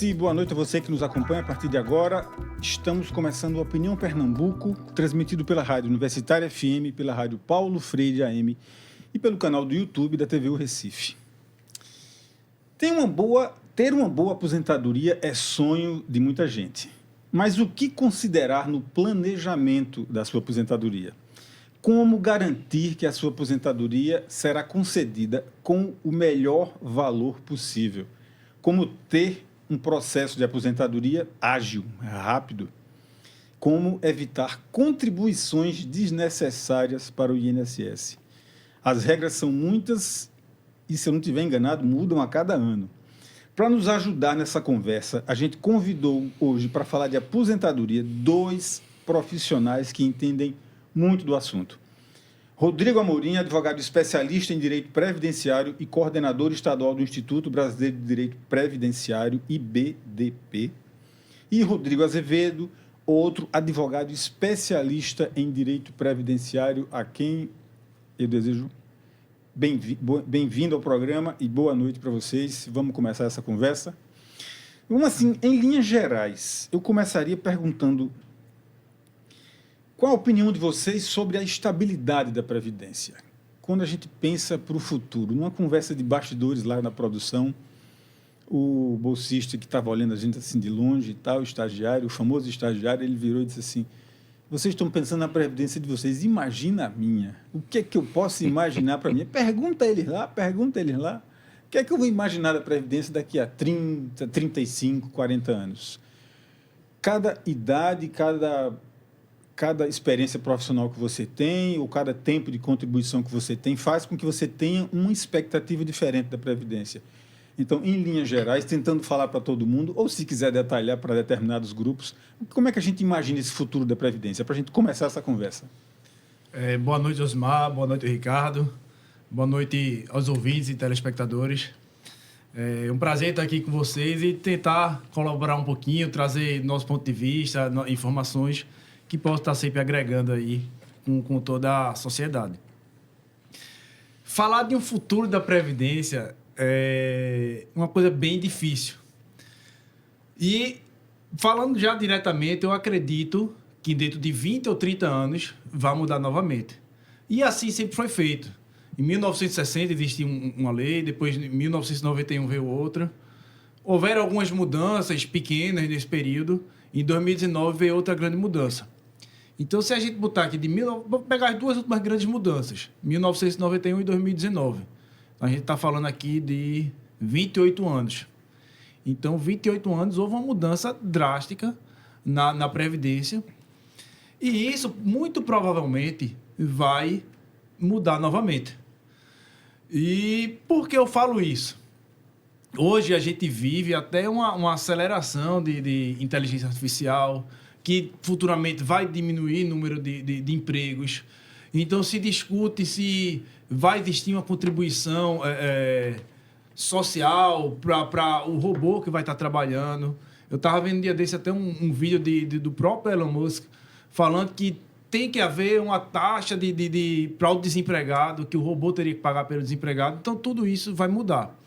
noite, boa noite a você que nos acompanha a partir de agora. Estamos começando o Opinião Pernambuco, transmitido pela Rádio Universitária FM, pela Rádio Paulo Freire AM e pelo canal do YouTube da TVU Recife. Ter uma boa aposentadoria é sonho de muita gente. Mas o que considerar no planejamento da sua aposentadoria? Como garantir que a sua aposentadoria será concedida com o melhor valor possível? Como ter um processo de aposentadoria ágil, rápido? Como evitar contribuições desnecessárias para o INSS? As regras são muitas e, se eu não estiver enganado, mudam a cada ano. Para nos ajudar nessa conversa, a gente convidou hoje para falar de aposentadoria dois profissionais que entendem muito do assunto. Rodrigo Amorim, advogado especialista em Direito Previdenciário e coordenador estadual do Instituto Brasileiro de Direito Previdenciário, IBDP. E Rodrigo Azevedo, outro advogado especialista em Direito Previdenciário, a quem eu desejo bem-vindo ao programa e boa noite para vocês. Vamos começar essa conversa. Vamos assim, em linhas gerais, eu começaria perguntando qual a opinião de vocês sobre a estabilidade da Previdência? Quando a gente pensa para o futuro, numa conversa de bastidores lá na produção, o bolsista que estava olhando a gente assim de longe e tal, o estagiário, o famoso estagiário, ele virou e disse assim: vocês estão pensando na Previdência de vocês, imagina a minha. O que é que eu posso imaginar para mim? Pergunta eles lá. O que é que eu vou imaginar da Previdência daqui a 30, 35, 40 anos? Cada idade, cada experiência profissional que você tem, ou cada tempo de contribuição que você tem, faz com que você tenha uma expectativa diferente da Previdência. Então, em linhas gerais, tentando falar para todo mundo, ou se quiser detalhar para determinados grupos, como é que a gente imagina esse futuro da Previdência, para a gente começar essa conversa? Boa noite, Osmar. Boa noite, Ricardo. Boa noite aos ouvintes e telespectadores. É um prazer estar aqui com vocês e tentar colaborar um pouquinho, trazer nosso ponto de vista, informações que possam estar sempre agregando aí com toda a sociedade. Falar de um futuro da Previdência é uma coisa bem difícil. E, falando já diretamente, eu acredito que dentro de 20 ou 30 anos vai mudar novamente. E assim sempre foi feito. Em 1960 existiu uma lei, depois em 1991 veio outra. Houveram algumas mudanças pequenas nesse período. Em 2019 veio outra grande mudança. Então, se a gente botar aqui vou pegar as duas últimas grandes mudanças, 1991 e 2019. A gente está falando aqui de 28 anos. Então, 28 anos, houve uma mudança drástica na Previdência. E isso, muito provavelmente, vai mudar novamente. E por que eu falo isso? Hoje, a gente vive até uma aceleração de inteligência artificial, que futuramente vai diminuir o número de empregos. Então, se discute se vai existir uma contribuição social para o robô que vai estar trabalhando. Eu estava vendo um dia desse até um vídeo do próprio Elon Musk falando que tem que haver uma taxa para o desempregado, que o robô teria que pagar pelo desempregado. Então, tudo isso vai mudar.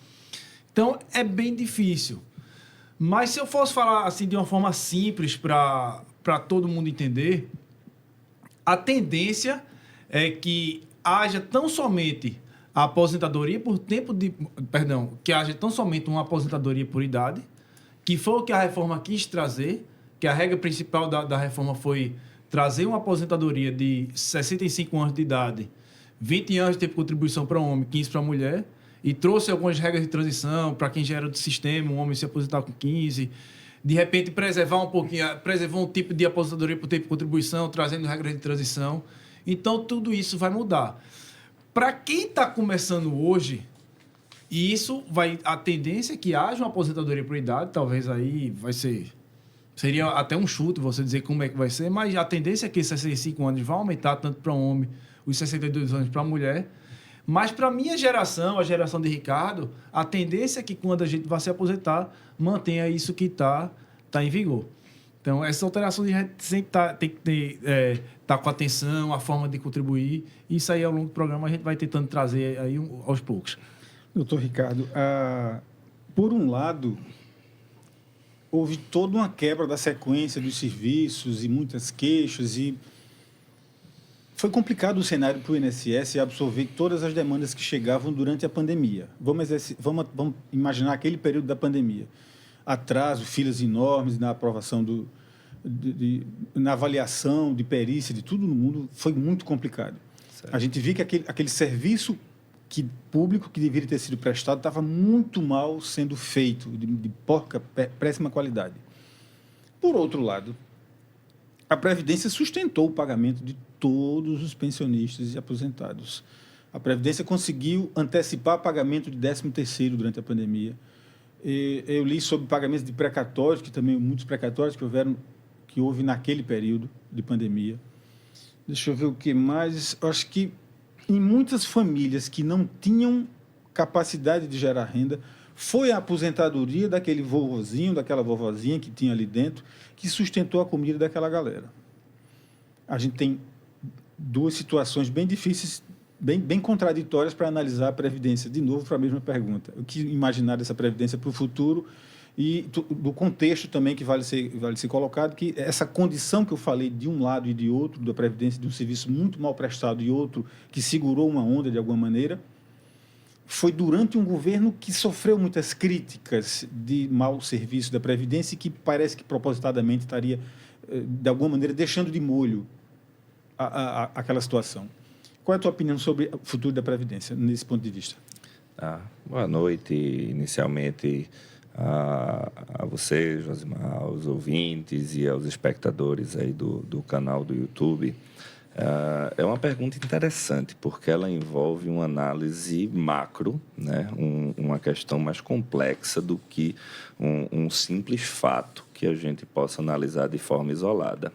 Então, é bem difícil. Mas se eu fosse falar assim de uma forma simples para todo mundo entender, a tendência é que haja tão somente a aposentadoria por tempo de... Perdão, que haja tão somente uma aposentadoria por idade, que foi o que a reforma quis trazer, que a regra principal da reforma foi trazer uma aposentadoria de 65 anos de idade, 20 anos de tempo de contribuição para homem, 15 para mulher, e trouxe algumas regras de transição para quem já era do sistema, um homem se aposentar com 15, de repente preservar um tipo de aposentadoria por tempo de contribuição, trazendo regras de transição. Então, tudo isso vai mudar. Para quem está começando hoje, a tendência é que haja uma aposentadoria por idade, talvez aí seria até um chute você dizer como é que vai ser, mas a tendência é que 65 anos vai aumentar tanto para homem, os 62 anos para mulher. Mas para a minha geração, a geração de Ricardo, a tendência é que quando a gente vai se aposentar, mantenha isso que está em vigor. Então, essas alterações a gente sempre tem que tá com atenção, a forma de contribuir. E isso aí, ao longo do programa, a gente vai tentando trazer aí aos poucos. Doutor Ricardo, por um lado, houve toda uma quebra da sequência dos serviços e muitas queixas e foi complicado o cenário para o INSS absorver todas as demandas que chegavam durante a pandemia. Vamos imaginar aquele período da pandemia. Atraso, filas enormes na aprovação, na avaliação de perícia, de tudo no mundo, foi muito complicado. Certo. A gente viu que aquele serviço público que deveria ter sido prestado estava muito mal sendo feito, de péssima qualidade. Por outro lado, a Previdência sustentou o pagamento de todos os pensionistas e aposentados. A Previdência conseguiu antecipar o pagamento de 13º durante a pandemia. Eu li sobre pagamentos de precatórios, que também muitos precatórios que houve naquele período de pandemia. Deixa eu ver o que mais. Eu acho que em muitas famílias que não tinham capacidade de gerar renda, foi a aposentadoria daquele vovozinho, daquela vovozinha que tinha ali dentro, que sustentou a comida daquela galera. A gente tem duas situações bem difíceis, bem contraditórias para analisar a Previdência. De novo, para a mesma pergunta. O que imaginar dessa Previdência para o futuro e do contexto também que vale ser colocado, que essa condição que eu falei de um lado e de outro, da Previdência, de um serviço muito mal prestado e outro que segurou uma onda de alguma maneira, foi durante um governo que sofreu muitas críticas de mau serviço da Previdência e que parece que propositadamente estaria, de alguma maneira, deixando de molho aquela situação. Qual é a tua opinião sobre o futuro da Previdência, nesse ponto de vista? Boa noite, inicialmente, a você, Josimar, aos ouvintes e aos espectadores aí do canal do YouTube. É uma pergunta interessante, porque ela envolve uma análise macro, né? Uma questão mais complexa do que um simples fato que a gente possa analisar de forma isolada.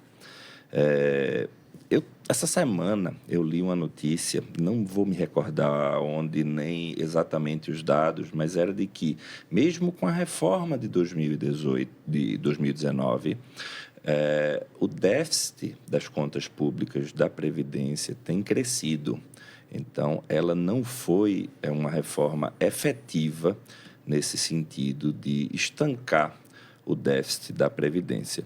Essa semana eu li uma notícia, não vou me recordar onde nem exatamente os dados, mas era de que, mesmo com a reforma de 2019, o déficit das contas públicas da Previdência tem crescido. Então, ela não foi uma reforma efetiva nesse sentido de estancar o déficit da Previdência.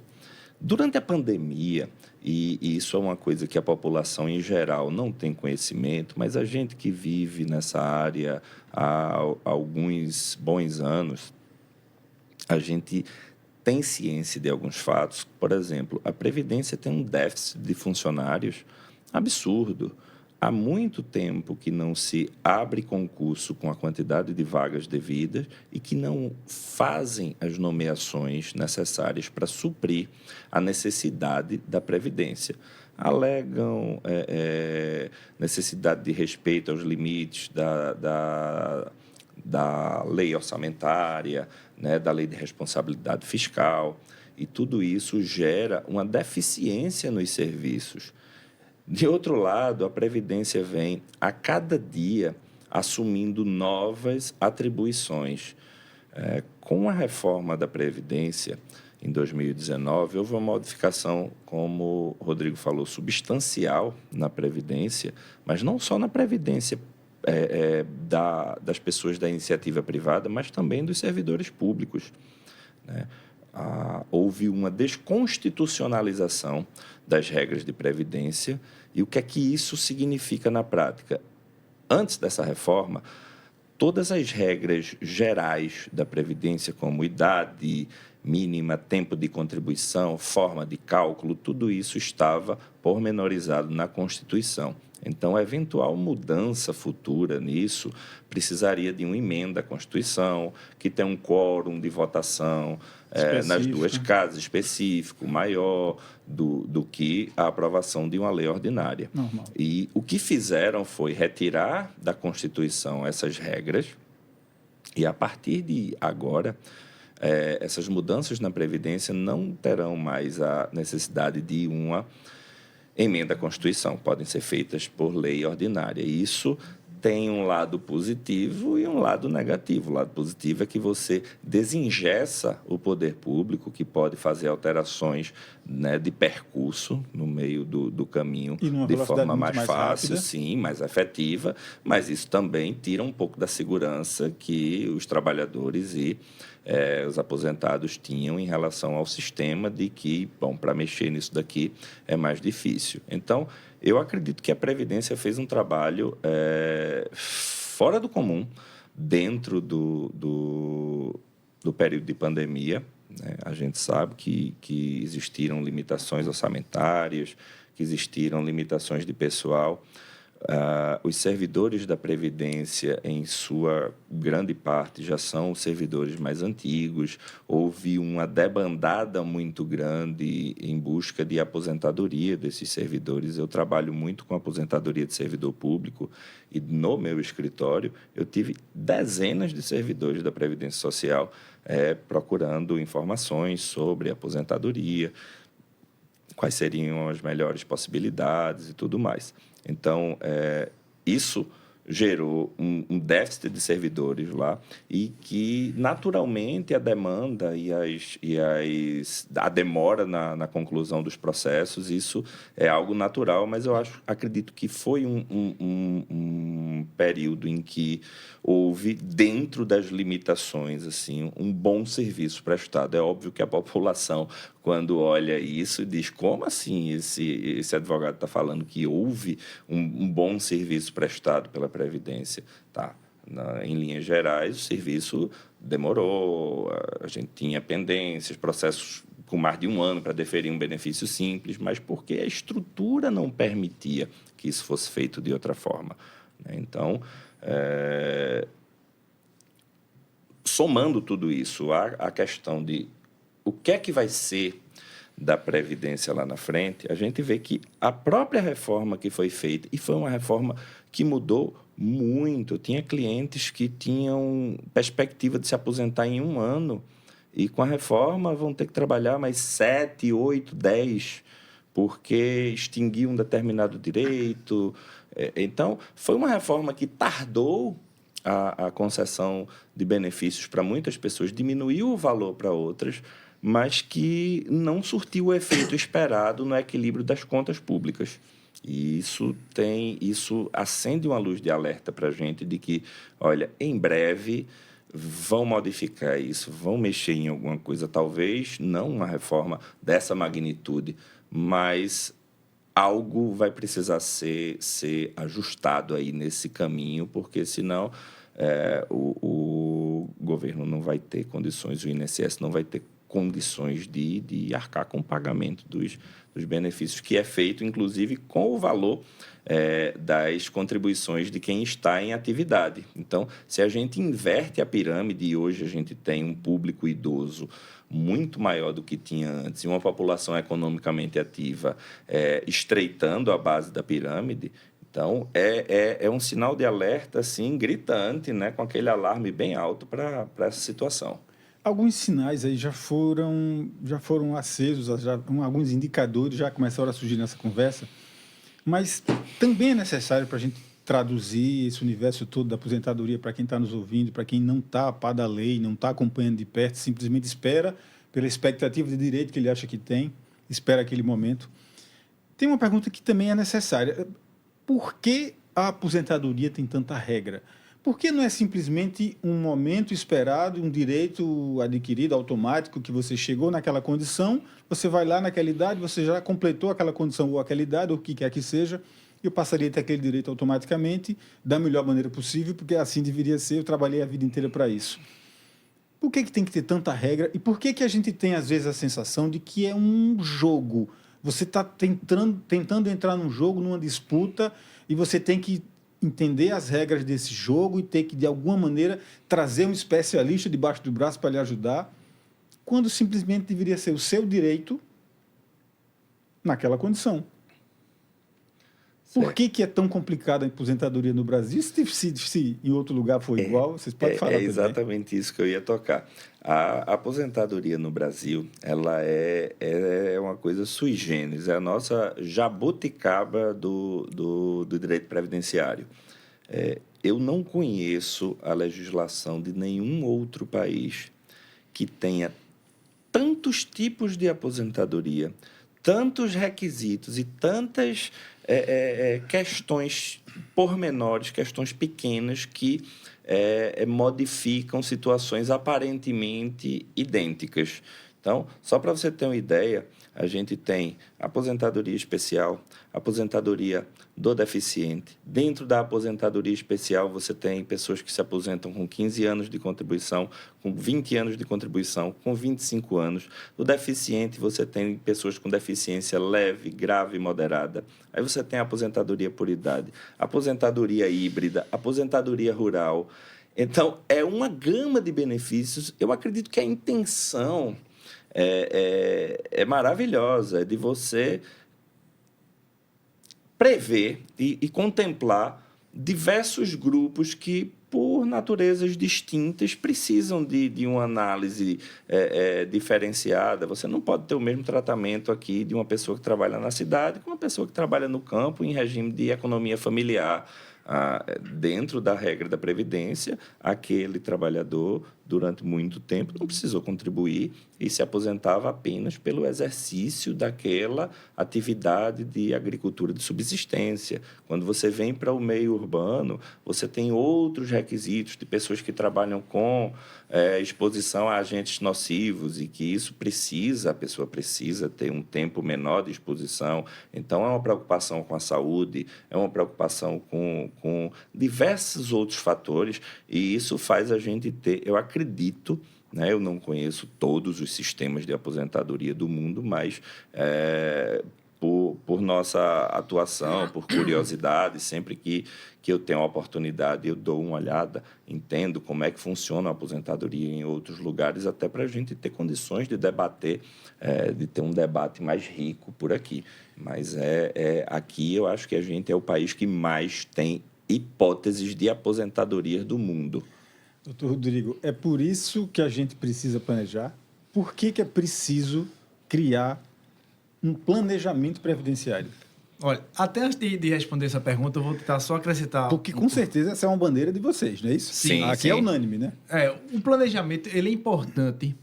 Durante a pandemia, e isso é uma coisa que a população em geral não tem conhecimento, mas a gente que vive nessa área há alguns bons anos, a gente tem ciência de alguns fatos. Por exemplo, a Previdência tem um déficit de funcionários absurdo. Há muito tempo que não se abre concurso com a quantidade de vagas devidas e que não fazem as nomeações necessárias para suprir a necessidade da Previdência. Alegam necessidade de respeito aos limites da lei orçamentária, né, da lei de responsabilidade fiscal, e tudo isso gera uma deficiência nos serviços. De outro lado, a Previdência vem, a cada dia, assumindo novas atribuições. Com a reforma da Previdência, em 2019, houve uma modificação, como o Rodrigo falou, substancial na Previdência, mas não só na Previdência das pessoas da iniciativa privada, mas também dos servidores públicos, né? Houve uma desconstitucionalização das regras de Previdência. E o que é que isso significa na prática? Antes dessa reforma, todas as regras gerais da Previdência, como idade mínima, tempo de contribuição, forma de cálculo, tudo isso estava pormenorizado na Constituição. Então, a eventual mudança futura nisso precisaria de uma emenda à Constituição, que tem um quórum de votação nas duas casas específico, maior do que a aprovação de uma lei ordinária. Normal. E o que fizeram foi retirar da Constituição essas regras e, a partir de agora, essas mudanças na Previdência não terão mais a necessidade de uma emenda à Constituição, podem ser feitas por lei ordinária. E isso tem um lado positivo e um lado negativo. O lado positivo é que você desengessa o poder público, que pode fazer alterações né, de percurso no meio do caminho de velocidade forma muito mais fácil, rápida. sim, mais efetiva, mas isso também tira um pouco da segurança que os trabalhadores e os aposentados tinham em relação ao sistema de que, bom, para mexer nisso daqui é mais difícil. Então, eu acredito que a Previdência fez um trabalho fora do comum dentro do período de pandemia, né? A gente sabe que existiram limitações orçamentárias, que existiram limitações de pessoal. Os servidores da Previdência, em sua grande parte, já são servidores mais antigos. Houve uma debandada muito grande em busca de aposentadoria desses servidores. Eu trabalho muito com aposentadoria de servidor público e, no meu escritório, eu tive dezenas de servidores da Previdência Social procurando informações sobre aposentadoria, quais seriam as melhores possibilidades e tudo mais. Então, isso gerou um déficit de servidores lá e que, naturalmente, a demanda e a demora na conclusão dos processos, isso é algo natural, mas eu acredito que foi um período em que houve, dentro das limitações, assim, um bom serviço prestado. É óbvio que a população, quando olha isso, diz: como assim esse advogado está falando que houve um bom serviço prestado pela Previdência? Tá. Em linhas gerais, o serviço demorou, a gente tinha pendências, processos com mais de um ano para deferir um benefício simples, mas porque a estrutura não permitia que isso fosse feito de outra forma, né? Então, somando tudo isso, a questão de o que é que vai ser da Previdência lá na frente, a gente vê que a própria reforma que foi feita, e foi uma reforma que mudou muito. Tinha clientes que tinham perspectiva de se aposentar em 1 ano e, com a reforma, vão ter que trabalhar mais 7, 8, 10, porque extinguiu um determinado direito. Então, foi uma reforma que tardou a concessão de benefícios para muitas pessoas, diminuiu o valor para outras, mas que não surtiu o efeito esperado no equilíbrio das contas públicas. E isso acende uma luz de alerta para a gente de que, olha, em breve vão modificar isso, vão mexer em alguma coisa, talvez não uma reforma dessa magnitude, mas algo vai precisar ser ajustado aí nesse caminho, porque senão o governo não vai ter condições, o INSS não vai ter condições de arcar com o pagamento dos benefícios, que é feito, inclusive, com o valor das contribuições de quem está em atividade. Então, se a gente inverte a pirâmide, e hoje a gente tem um público idoso muito maior do que tinha antes, e uma população economicamente ativa estreitando a base da pirâmide, então, é um sinal de alerta, assim, gritante, né, com aquele alarme bem alto para essa situação. Alguns sinais aí já foram acesos, alguns indicadores já começaram a surgir nessa conversa, mas também é necessário para a gente traduzir esse universo todo da aposentadoria para quem está nos ouvindo, para quem não está a par da lei, não está acompanhando de perto, simplesmente espera pela expectativa de direito que ele acha que tem, espera aquele momento. Tem uma pergunta que também é necessária. Por que a aposentadoria tem tanta regra? Por que não é simplesmente um momento esperado, um direito adquirido automático, que você chegou naquela condição, você vai lá naquela idade, você já completou aquela condição ou aquela idade, ou o que quer que seja, eu passaria a ter aquele direito automaticamente, da melhor maneira possível, porque assim deveria ser, eu trabalhei a vida inteira para isso. Por que tem que ter tanta regra? E por que a gente tem, às vezes, a sensação de que é um jogo? Você está tentando entrar num jogo, numa disputa, e você tem que entender as regras desse jogo e ter que, de alguma maneira, trazer um especialista debaixo do braço para lhe ajudar, quando simplesmente deveria ser o seu direito naquela condição. Por que é tão complicada a aposentadoria no Brasil? Se em outro lugar for igual, vocês podem falar também. É exatamente isso que eu ia tocar. A aposentadoria no Brasil, ela é uma coisa sui generis, é a nossa jabuticaba do direito previdenciário. Eu não conheço a legislação de nenhum outro país que tenha tantos tipos de aposentadoria, tantos requisitos e tantas questões pormenores, questões pequenas que modificam situações aparentemente idênticas. Então, só para você ter uma ideia, a gente tem aposentadoria especial, aposentadoria do deficiente. Dentro da aposentadoria especial, você tem pessoas que se aposentam com 15 anos de contribuição, com 20 anos de contribuição, com 25 anos. No deficiente, você tem pessoas com deficiência leve, grave e moderada. Aí você tem a aposentadoria por idade, aposentadoria híbrida, aposentadoria rural. Então, é uma gama de benefícios. Eu acredito que a intenção é maravilhosa, é de você prever e contemplar diversos grupos que, por naturezas distintas, precisam de uma análise diferenciada. Você não pode ter o mesmo tratamento aqui de uma pessoa que trabalha na cidade com uma pessoa que trabalha no campo em regime de economia familiar. Dentro da regra da Previdência, aquele trabalhador, durante muito tempo, não precisou contribuir e se aposentava apenas pelo exercício daquela atividade de agricultura de subsistência. Quando você vem para o meio urbano, você tem outros requisitos de pessoas que trabalham com exposição a agentes nocivos e que isso a pessoa precisa ter um tempo menor de exposição. Então, é uma preocupação com a saúde, é uma preocupação com diversos outros fatores, e isso faz a gente ter, eu acredito, né, eu não conheço todos os sistemas de aposentadoria do mundo, mas por nossa atuação, por curiosidade, sempre que eu tenho a oportunidade, eu dou uma olhada, entendo como é que funciona a aposentadoria em outros lugares, até para a gente ter condições de debater, de ter um debate mais rico por aqui. Mas aqui eu acho que a gente é o país que mais tem hipóteses de aposentadoria do mundo. Doutor Rodrigo, é por isso que a gente precisa planejar? Por que é preciso criar um planejamento previdenciário? Olha, até antes de responder essa pergunta, eu vou tentar só acrescentar... Porque, com certeza, essa é uma bandeira de vocês, não é isso? Sim. Aqui sim. é unânime, né? O planejamento, ele é importante.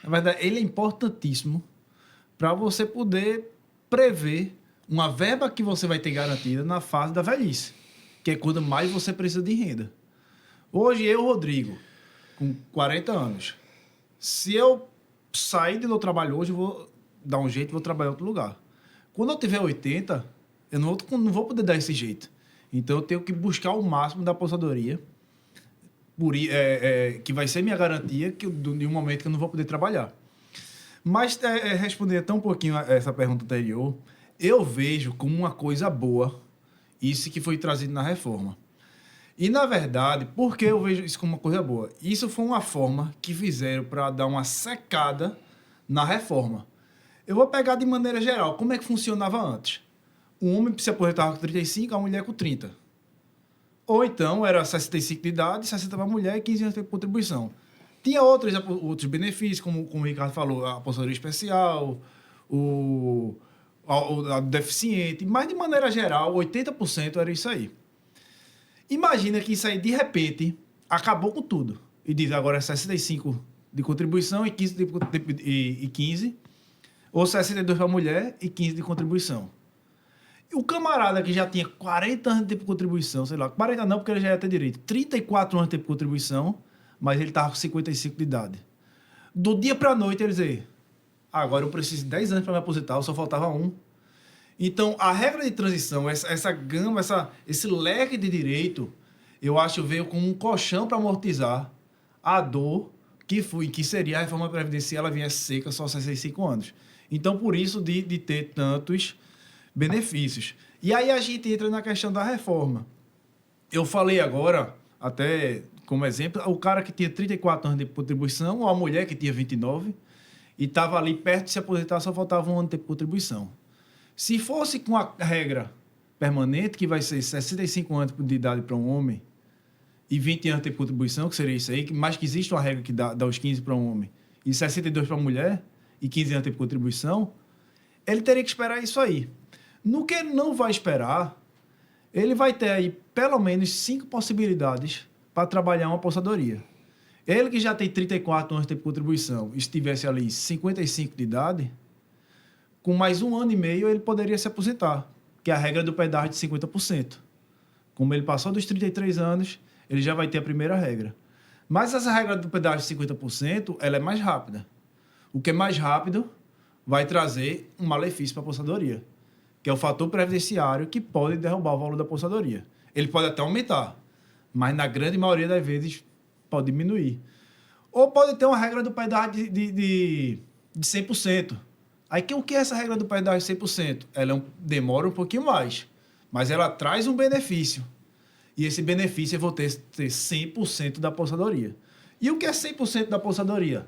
Na verdade, ele é importantíssimo para você poder prever uma verba que você vai ter garantida na fase da velhice, que é quando mais você precisa de renda. Hoje, eu, Rodrigo, com 40 anos, se eu sair do meu trabalho hoje, eu vou dar um jeito e vou trabalhar em outro lugar. Quando eu tiver 80, eu não vou poder dar esse jeito. Então, eu tenho que buscar o máximo da aposentadoria, que vai ser minha garantia de um momento que eu não vou poder trabalhar. Mas, respondendo até um pouquinho a essa pergunta anterior, eu vejo como uma coisa boa isso que foi trazido na reforma. E, na verdade, por que eu vejo isso como uma coisa boa? Isso foi uma forma que fizeram para dar uma secada na reforma. Eu vou pegar de maneira geral como é que funcionava antes. O homem se aposentava com 35, a mulher com 30. Ou então era 65 de idade, 60 para a mulher e 15 anos de contribuição. Tinha outros benefícios, como o Ricardo falou, a aposentadoria especial, o deficiente, mas de maneira geral, 80% era isso aí. Imagina que isso aí, de repente, acabou com tudo. E diz agora é 65 de contribuição e 15, ou 62 para a mulher e 15 de contribuição. E o camarada que já tinha 40 anos de tempo de contribuição, sei lá, 40 não, porque ele já ia ter direito, 34 anos de tempo de contribuição, mas ele estava com 55 de idade. Do dia para a noite, ele dizia, agora eu preciso de 10 anos para me aposentar, só faltava um. Então, a regra de transição, essa gama, esse leque de direito, eu acho que veio como um colchão para amortizar a dor que seria a reforma previdenciária, ela vinha seca só aos 65 anos. Então, por isso de ter tantos benefícios. E aí a gente entra na questão da reforma. Eu falei agora, até como exemplo, o cara que tinha 34 anos de contribuição, ou a mulher que tinha 29, e estava ali perto de se aposentar, só faltava um ano de contribuição. Se fosse com a regra permanente, que vai ser 65 anos de idade para um homem e 20 anos de contribuição, que seria isso aí, mas que existe uma regra que dá os 15 para um homem e 62 para a mulher e 15 anos de contribuição, ele teria que esperar isso aí. No que ele não vai esperar, ele vai ter aí pelo menos 5 possibilidades para trabalhar uma aposentadoria. Ele que já tem 34 anos de contribuição e estivesse ali 55 de idade, com mais 1 ano e meio, ele poderia se aposentar, que é a regra do pedágio de 50%. Como ele passou dos 33 anos, ele já vai ter a primeira regra. Mas essa regra do pedágio de 50%, ela é mais rápida. O que é mais rápido vai trazer um malefício para a aposentadoria, que é o fator previdenciário que pode derrubar o valor da aposentadoria. Ele pode até aumentar, mas na grande maioria das vezes pode diminuir. Ou pode ter uma regra do pedágio de 100%. Aí, o que é essa regra do pedágio de 100%? Ela demora um pouquinho mais, mas ela traz um benefício. E esse benefício eu vou ter 100% da aposentadoria. E o que é 100% da aposentadoria?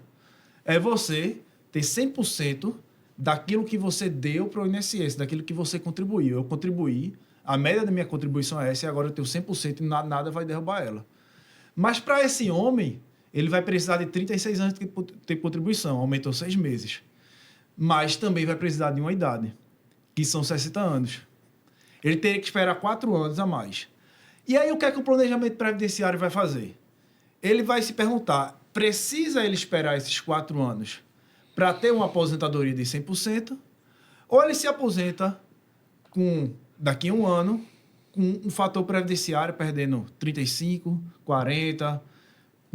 É você ter 100% daquilo que você deu para o INSS, daquilo que você contribuiu. Eu contribuí, a média da minha contribuição é essa, e agora eu tenho 100% e nada vai derrubar ela. Mas para esse homem, ele vai precisar de 36 anos de ter contribuição, aumentou 6 meses. Mas também vai precisar de uma idade, que são 60 anos. Ele teria que esperar 4 anos a mais. E aí, o que é que o planejamento previdenciário vai fazer? Ele vai se perguntar, precisa ele esperar esses 4 anos para ter uma aposentadoria de 100%? Ou ele se aposenta daqui a 1 ano, com um fator previdenciário perdendo 35%, 40%,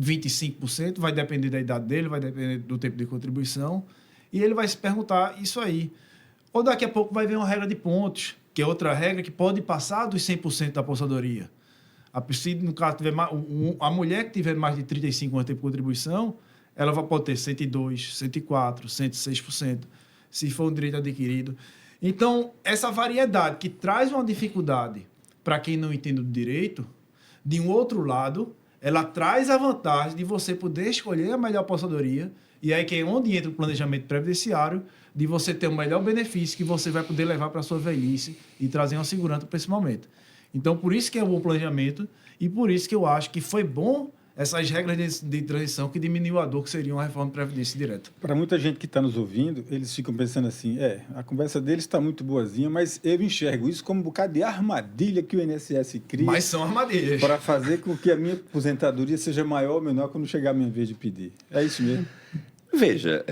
25%, vai depender da idade dele, vai depender do tempo de contribuição, e ele vai se perguntar isso aí. Ou daqui a pouco vai vir uma regra de pontos, que é outra regra que pode passar dos 100% da aposentadoria. Se, no caso, a mulher que tiver mais de 35 anos de contribuição, ela pode ter 102%, 104%, 106%, se for um direito adquirido. Então, essa variedade que traz uma dificuldade para quem não entende do direito, de um outro lado, ela traz a vantagem de você poder escolher a melhor aposentadoria, e aí que é onde entra o planejamento previdenciário, de você ter o melhor benefício que você vai poder levar para a sua velhice e trazer uma segurança para esse momento. Então, por isso que é um bom planejamento e por isso que eu acho que foi bom essas regras de transição que diminuiu a dor, que seria uma reforma de previdência direta. Para muita gente que está nos ouvindo, eles ficam pensando assim, a conversa deles está muito boazinha, mas eu enxergo isso como um bocado de armadilha que o INSS cria. Mas são armadilhas. Para fazer com que a minha aposentadoria seja maior ou menor quando chegar a minha vez de pedir. É isso mesmo? Veja,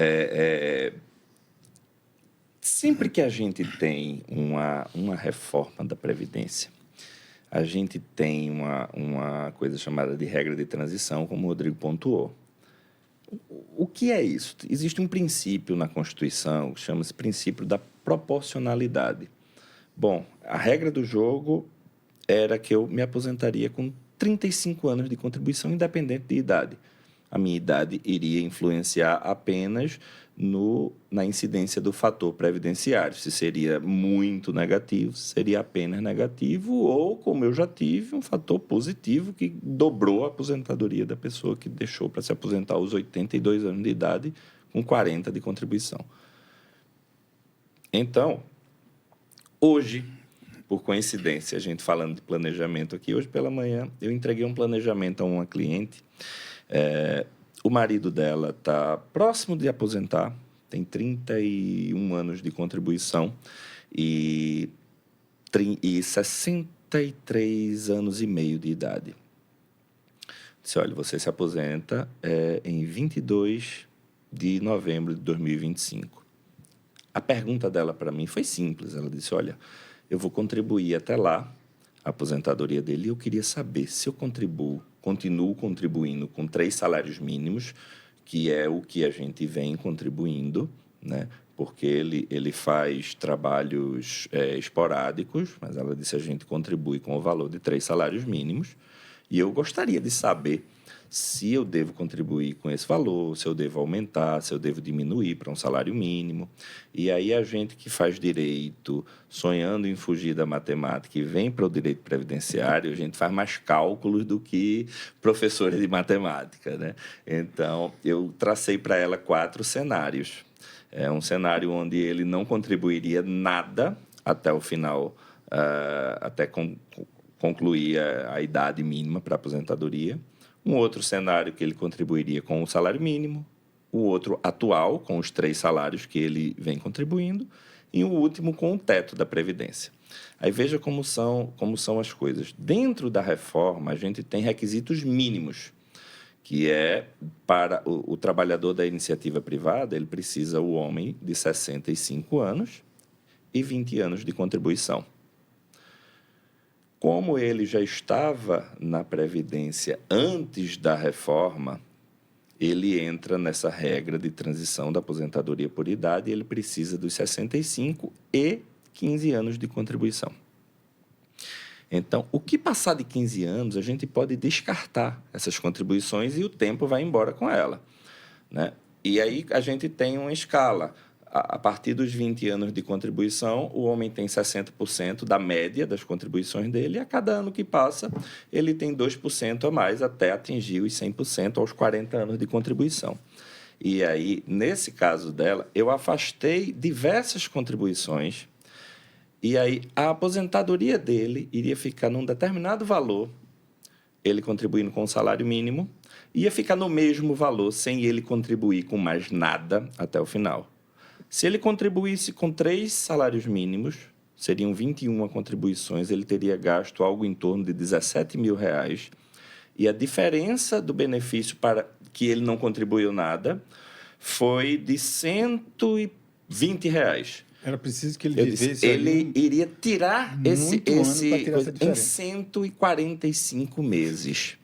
sempre que a gente tem uma reforma da Previdência, a gente tem uma coisa chamada de regra de transição, como o Rodrigo pontuou. O que é isso? Existe um princípio na Constituição que chama-se princípio da proporcionalidade. Bom, a regra do jogo era que eu me aposentaria com 35 anos de contribuição, independente de idade. A minha idade iria influenciar apenas na incidência do fator previdenciário. Se seria muito negativo, se seria apenas negativo, ou, como eu já tive, um fator positivo que dobrou a aposentadoria da pessoa que deixou para se aposentar aos 82 anos de idade com 40 de contribuição. Então, hoje, por coincidência, a gente falando de planejamento aqui, hoje pela manhã, eu entreguei um planejamento a uma cliente. O marido dela está próximo de aposentar, tem 31 anos de contribuição e 63 anos e meio de idade. Disse, olha, você se aposenta em 22 de novembro de 2025. A pergunta dela para mim foi simples. Ela disse, olha, eu vou contribuir até lá, a aposentadoria dele, e eu queria saber se eu continuo contribuindo com 3 salários mínimos, que é o que a gente vem contribuindo, né? Porque ele faz trabalhos esporádicos, mas ela disse a gente contribui com o valor de 3 salários mínimos, e eu gostaria de saber se eu devo contribuir com esse valor, se eu devo aumentar, se eu devo diminuir para um salário mínimo. E aí a gente que faz direito, sonhando em fugir da matemática e vem para o direito previdenciário, a gente faz mais cálculos do que professores de matemática, né? Então, eu tracei para ela 4 cenários. Um cenário onde ele não contribuiria nada até o final, até concluir a idade mínima para a aposentadoria. Um outro cenário que ele contribuiria com o salário mínimo, o outro atual, com os 3 salários que ele vem contribuindo, e o último com o teto da Previdência. Aí veja como são as coisas. Dentro da reforma, a gente tem requisitos mínimos, que é para o trabalhador da iniciativa privada, ele precisa, o homem, de 65 anos e 20 anos de contribuição. Como ele já estava na Previdência antes da reforma, ele entra nessa regra de transição da aposentadoria por idade e ele precisa dos 65 e 15 anos de contribuição. Então, o que passar de 15 anos, a gente pode descartar essas contribuições e o tempo vai embora com ela, né? E aí a gente tem uma escala. A partir dos 20 anos de contribuição, o homem tem 60% da média das contribuições dele, e a cada ano que passa, ele tem 2% a mais até atingir os 100% aos 40 anos de contribuição. E aí, nesse caso dela, eu afastei diversas contribuições, e aí a aposentadoria dele iria ficar num determinado valor, ele contribuindo com o salário mínimo, ia ficar no mesmo valor, sem ele contribuir com mais nada até o final. Se ele contribuísse com 3 salários mínimos, seriam 21 contribuições, ele teria gasto algo em torno de R$17 mil, e a diferença do benefício para que ele não contribuiu nada foi de R$120. Era preciso que ele vivesse ele iria tirar esse em 145 meses.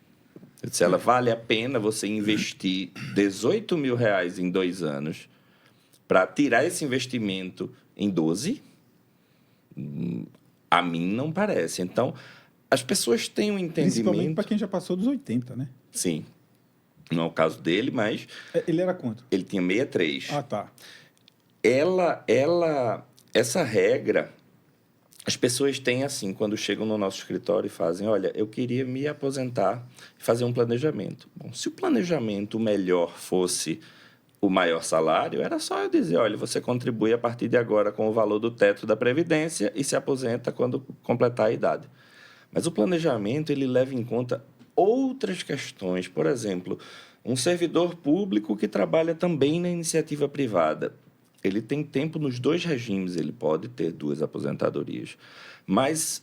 Eu disse, ela vale a pena você investir R$18 mil em 2 anos para tirar esse investimento em 12? A mim não parece. Então, as pessoas têm um entendimento... Principalmente para quem já passou dos 80, né? Sim. Não é o caso dele, mas... Ele era quanto? Ele tinha 63. Ah, tá. Essa regra, as pessoas têm assim, quando chegam no nosso escritório e fazem, olha, eu queria me aposentar e fazer um planejamento. Bom, se o planejamento melhor fosse o maior salário, era só eu dizer, olha, você contribui a partir de agora com o valor do teto da Previdência e se aposenta quando completar a idade. Mas o planejamento, ele leva em conta outras questões. Por exemplo, um servidor público que trabalha também na iniciativa privada, ele tem tempo nos 2 regimes, ele pode ter 2 aposentadorias. Mas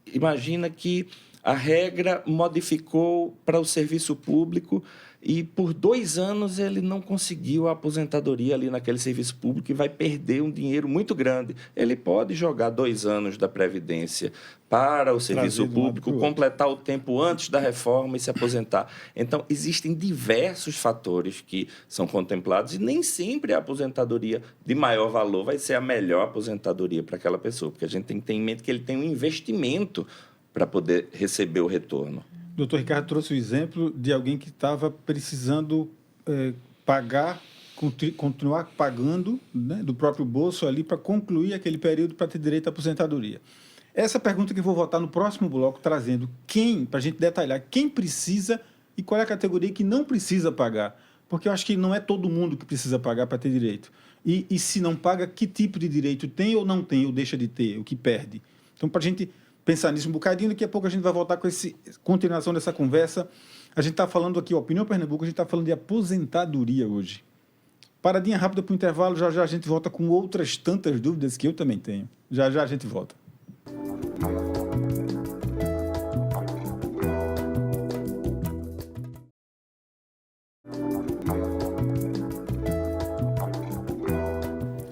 imagina que a regra modificou para o serviço público e por 2 anos ele não conseguiu a aposentadoria ali naquele serviço público e vai perder um dinheiro muito grande. Ele pode jogar 2 anos da Previdência para o serviço público, completar o tempo antes da reforma e se aposentar. Então, existem diversos fatores que são contemplados e nem sempre a aposentadoria de maior valor vai ser a melhor aposentadoria para aquela pessoa, porque a gente tem que ter em mente que ele tem um investimento para poder receber o retorno. O doutor Ricardo trouxe o exemplo de alguém que estava precisando continuar pagando, né, do próprio bolso ali para concluir aquele período para ter direito à aposentadoria. Essa pergunta que eu vou voltar no próximo bloco, trazendo para a gente detalhar quem precisa e qual é a categoria que não precisa pagar. Porque eu acho que não é todo mundo que precisa pagar para ter direito. E se não paga, que tipo de direito tem ou não tem, ou deixa de ter, o que perde. Então, para a gente pensar nisso um bocadinho, daqui a pouco a gente vai voltar com essa continuação dessa conversa. A gente está falando aqui, Opinião Pernambuco, a gente está falando de aposentadoria hoje. Paradinha rápida para o intervalo, já já a gente volta com outras tantas dúvidas que eu também tenho. Já já a gente volta.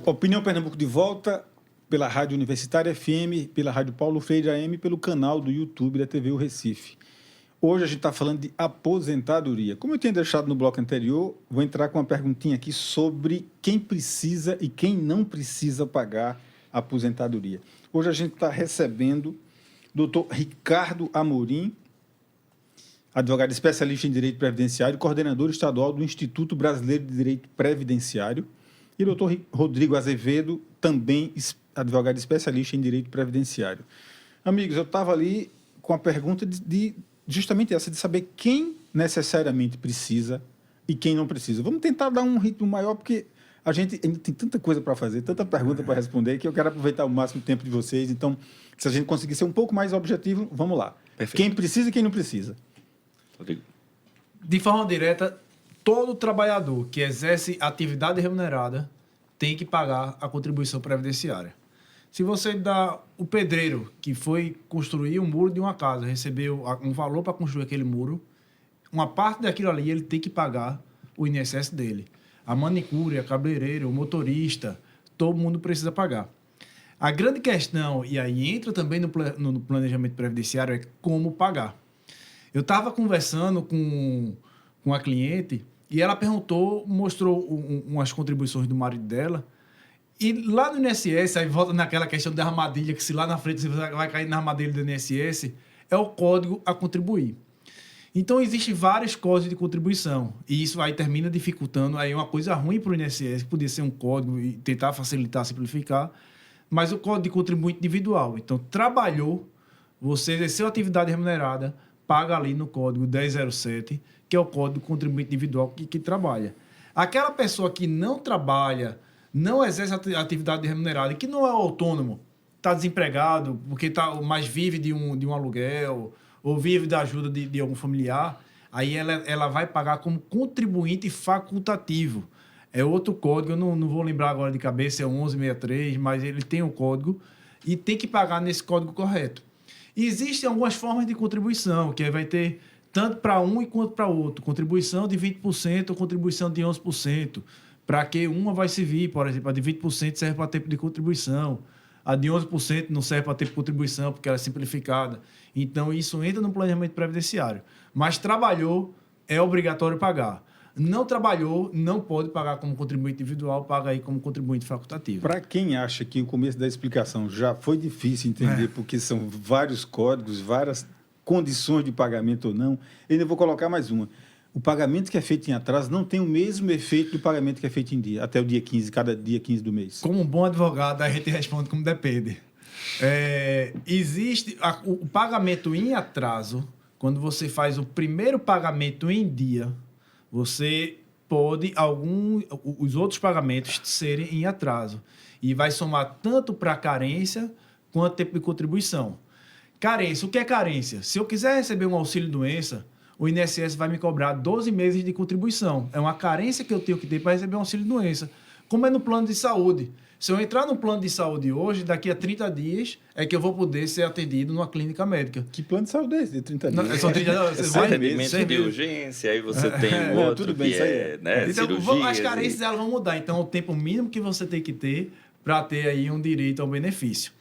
Opinião Pernambuco de volta pela Rádio Universitária FM, pela Rádio Paulo Freire AM, pelo canal do YouTube da TV O Recife. Hoje a gente está falando de aposentadoria. Como eu tinha deixado no bloco anterior, vou entrar com uma perguntinha aqui sobre quem precisa e quem não precisa pagar a aposentadoria. Hoje a gente está recebendo o Dr. Ricardo Amorim, advogado especialista em Direito Previdenciário, coordenador estadual do Instituto Brasileiro de Direito Previdenciário, e o Dr. Rodrigo Azevedo, também advogado especialista em Direito Previdenciário. Amigos, eu estava ali com a pergunta de justamente essa, de saber quem necessariamente precisa e quem não precisa. Vamos tentar dar um ritmo maior, porque a gente ainda tem tanta coisa para fazer, tanta pergunta para responder, que eu quero aproveitar o máximo tempo de vocês. Então, se a gente conseguir ser um pouco mais objetivo, vamos lá. Perfeito. Quem precisa e quem não precisa. Rodrigo. De forma direta, todo trabalhador que exerce atividade remunerada tem que pagar a contribuição previdenciária. Se você dá o pedreiro que foi construir um muro de uma casa, recebeu um valor para construir aquele muro, uma parte daquilo ali ele tem que pagar o INSS dele. A manicure, a cabeleireira, o motorista, todo mundo precisa pagar. A grande questão, e aí entra também no planejamento previdenciário, é como pagar. Eu estava conversando com uma cliente e ela mostrou umas contribuições do marido dela. E lá no INSS, aí volta naquela questão da armadilha, que se lá na frente você vai cair na armadilha do INSS, é o código a contribuir. Então, existem vários códigos de contribuição. E isso aí termina dificultando aí uma coisa ruim para o INSS, que podia ser um código e tentar facilitar, simplificar, mas o código de contribuinte individual. Então, trabalhou, você exerceu atividade remunerada, paga ali no código 1007, que é o código de contribuinte individual que trabalha. Aquela pessoa que não trabalha, não exerce atividade remunerada, que não é autônomo, está desempregado, mas vive de um aluguel, ou vive da ajuda de algum familiar, aí ela vai pagar como contribuinte facultativo. É outro código, eu não vou lembrar agora de cabeça, é 1163, mas ele tem um código e tem que pagar nesse código correto. E existem algumas formas de contribuição, que vai ter tanto para um quanto para outro. Contribuição de 20% ou contribuição de 11%. Para que uma vai servir, por exemplo, a de 20% serve para tempo de contribuição. A de 11% não serve para tempo de contribuição, porque ela é simplificada. Então, isso entra no planejamento previdenciário. Mas trabalhou, é obrigatório pagar. Não trabalhou, não pode pagar como contribuinte individual, paga aí como contribuinte facultativo. Para quem acha que o começo da explicação já foi difícil entender, porque são vários códigos, várias condições de pagamento ou não, eu ainda vou colocar mais uma. O pagamento que é feito em atraso não tem o mesmo efeito do pagamento que é feito em dia, até o dia 15, cada dia 15 do mês. Como um bom advogado, a gente responde como depende. Existe o pagamento em atraso, quando você faz o primeiro pagamento em dia, você pode os outros pagamentos serem em atraso. E vai somar tanto para carência quanto tempo de contribuição. Carência, o que é carência? Se eu quiser receber um auxílio-doença, o INSS vai me cobrar 12 meses de contribuição. É uma carência que eu tenho que ter para receber um auxílio-doença. Como é no plano de saúde. Se eu entrar no plano de saúde hoje, daqui a 30 dias, é que eu vou poder ser atendido numa clínica médica. Que plano de saúde é esse de 30 dias? Não, são 30 dias. Você vai atendimento de urgência, aí você tem um outro tudo bem, que é então, cirurgias. As carências elas vão mudar. Então, o tempo mínimo que você tem que ter para ter aí um direito ao benefício.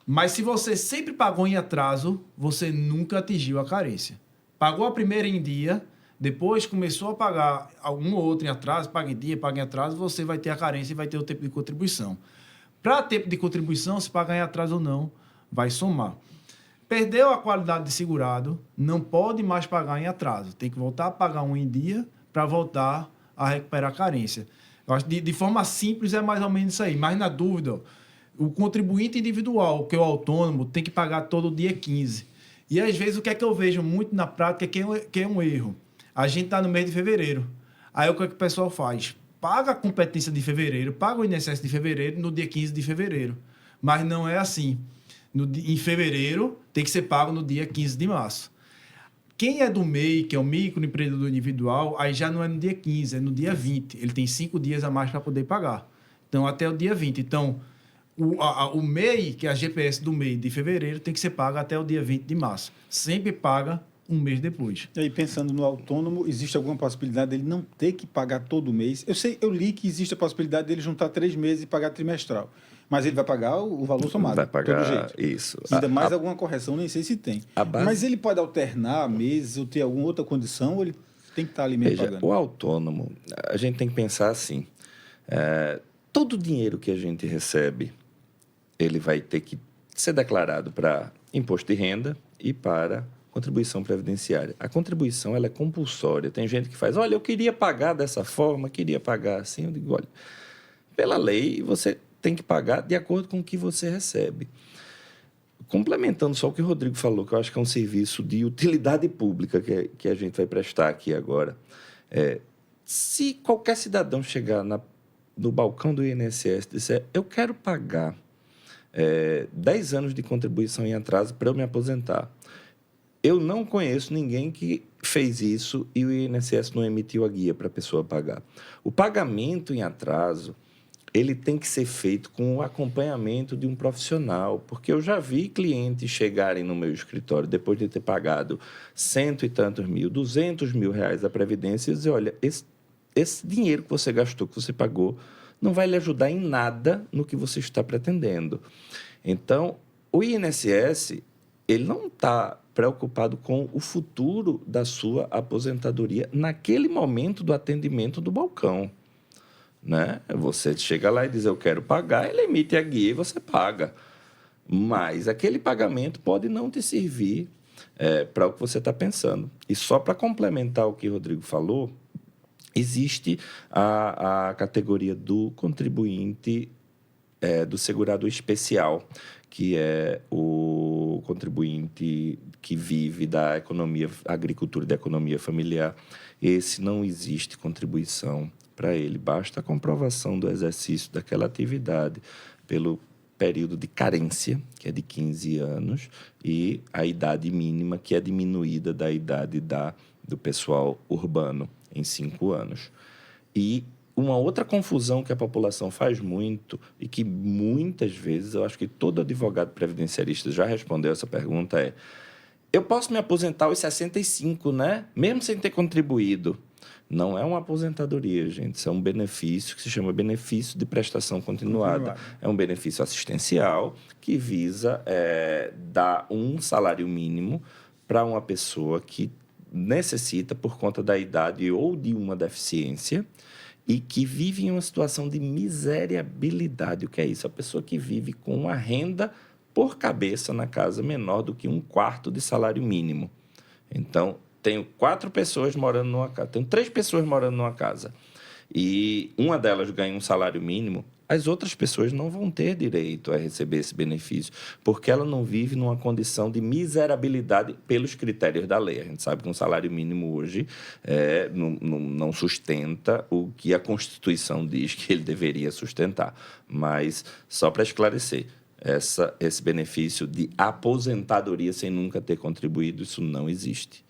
Mas se você sempre pagou em atraso, você nunca atingiu a carência. Pagou a primeira em dia, depois começou a pagar um ou outro em atraso, paga em dia, paga em atraso, você vai ter a carência e vai ter o tempo de contribuição. Para tempo de contribuição, se pagar em atraso ou não, vai somar. Perdeu a qualidade de segurado, não pode mais pagar em atraso. Tem que voltar a pagar um em dia para voltar a recuperar a carência. Eu acho que de forma simples é mais ou menos isso aí. Mas na dúvida, o contribuinte individual, que é o autônomo, tem que pagar todo dia 15. E às vezes o que é que eu vejo muito na prática que é um erro. A gente está no mês de fevereiro. Aí o que é que o pessoal faz? Paga a competência de fevereiro, paga o INSS de fevereiro no dia 15 de fevereiro. Mas não é assim. Em fevereiro tem que ser pago no dia 15 de março. Quem é do MEI, que é o microempreendedor individual, aí já não é no dia 15, é no dia 20. Ele tem 5 dias a mais para poder pagar. Então, até o dia 20. Então, o MEI, que é a GPS do MEI de fevereiro, tem que ser pago até o dia 20 de março. Sempre paga um mês depois. E aí, pensando no autônomo, existe alguma possibilidade dele não ter que pagar todo mês? Eu li que existe a possibilidade dele juntar 3 meses e pagar trimestral. Mas ele vai pagar o valor somado. Vai pagar, todo jeito. isso. Ainda mais alguma correção, nem sei se tem. Mas ele pode alternar meses ou ter alguma outra condição, ou ele tem que estar ali mesmo pagando? O autônomo, a gente tem que pensar assim, todo o dinheiro que a gente recebe, ele vai ter que ser declarado para imposto de renda e para contribuição previdenciária. A contribuição ela é compulsória. Tem gente que faz, olha, eu queria pagar dessa forma, queria pagar assim. Eu digo, olha, pela lei, você tem que pagar de acordo com o que você recebe. Complementando só o que o Rodrigo falou, que eu acho que é um serviço de utilidade pública que a gente vai prestar aqui agora. Se qualquer cidadão chegar no balcão do INSS e disser, eu quero pagar 10 anos de contribuição em atraso para eu me aposentar. Eu não conheço ninguém que fez isso e o INSS não emitiu a guia para a pessoa pagar. O pagamento em atraso ele tem que ser feito com o acompanhamento de um profissional, porque eu já vi clientes chegarem no meu escritório depois de ter pagado 100 e tantos mil, 200 mil reais da Previdência e dizer, olha, esse dinheiro que você gastou, que você pagou, não vai lhe ajudar em nada no que você está pretendendo. Então, o INSS, ele não está preocupado com o futuro da sua aposentadoria naquele momento do atendimento do balcão. Né? Você chega lá e diz, eu quero pagar, ele emite a guia e você paga. Mas aquele pagamento pode não te servir para o que você está pensando. E só para complementar o que o Rodrigo falou, existe a categoria do contribuinte do segurado especial, que é o contribuinte que vive da economia, agricultura e da economia familiar. Esse não existe contribuição para ele, basta a comprovação do exercício daquela atividade pelo período de carência, que é de 15 anos, e a idade mínima, que é diminuída da idade do pessoal urbano, em 5 anos. E uma outra confusão que a população faz muito, e que muitas vezes, eu acho que todo advogado previdenciarista já respondeu essa pergunta, é: eu posso me aposentar aos 65, né? Mesmo sem ter contribuído. Não é uma aposentadoria, gente. Isso é um benefício que se chama benefício de prestação continuada. É um benefício assistencial que visa dar um salário mínimo para uma pessoa que necessita, por conta da idade ou de uma deficiência, e que vive em uma situação de miseriabilidade. O que é isso? A pessoa que vive com uma renda por cabeça na casa menor do que 1/4 de salário mínimo. Então, tenho 4 pessoas morando numa casa, tenho 3 pessoas morando numa casa, e uma delas ganha um salário mínimo, as outras pessoas não vão ter direito a receber esse benefício, porque ela não vive numa condição de miserabilidade pelos critérios da lei. A gente sabe que um salário mínimo hoje não sustenta o que a Constituição diz que ele deveria sustentar. Mas, só para esclarecer, esse benefício de aposentadoria sem nunca ter contribuído, isso não existe.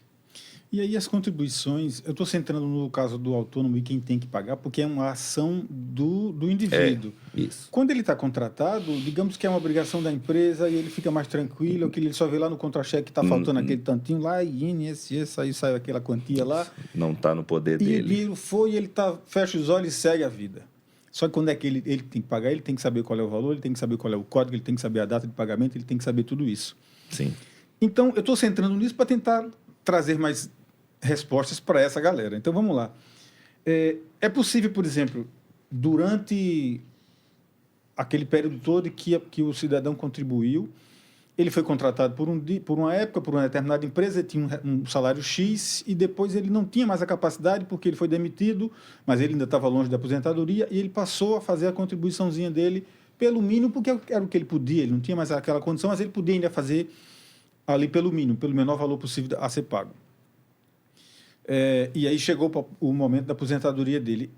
E aí as contribuições, eu estou centrando no caso do autônomo e quem tem que pagar, porque é uma ação do indivíduo. Isso. Quando ele está contratado, digamos que é uma obrigação da empresa e ele fica mais tranquilo, que ele só vê lá no contra-cheque que está faltando aquele tantinho lá, e INSS, aí sai aquela quantia lá. Não está no poder dele. E o dinheiro foi, ele fecha os olhos e segue a vida. Só que quando é que ele tem que pagar, ele tem que saber qual é o valor, ele tem que saber qual é o código, ele tem que saber a data de pagamento, ele tem que saber tudo isso. Sim. Então, eu estou centrando nisso para tentar trazer mais respostas para essa galera. Então, vamos lá. É possível, por exemplo, durante aquele período todo que o cidadão contribuiu, ele foi contratado por uma época, por uma determinada empresa, tinha um salário X, e depois ele não tinha mais a capacidade porque ele foi demitido, mas ele ainda estava longe da aposentadoria, e ele passou a fazer a contribuiçãozinha dele pelo mínimo, porque era o que ele podia, ele não tinha mais aquela condição, mas ele podia ainda fazer ali pelo mínimo, pelo menor valor possível a ser pago. E aí chegou o momento da aposentadoria dele.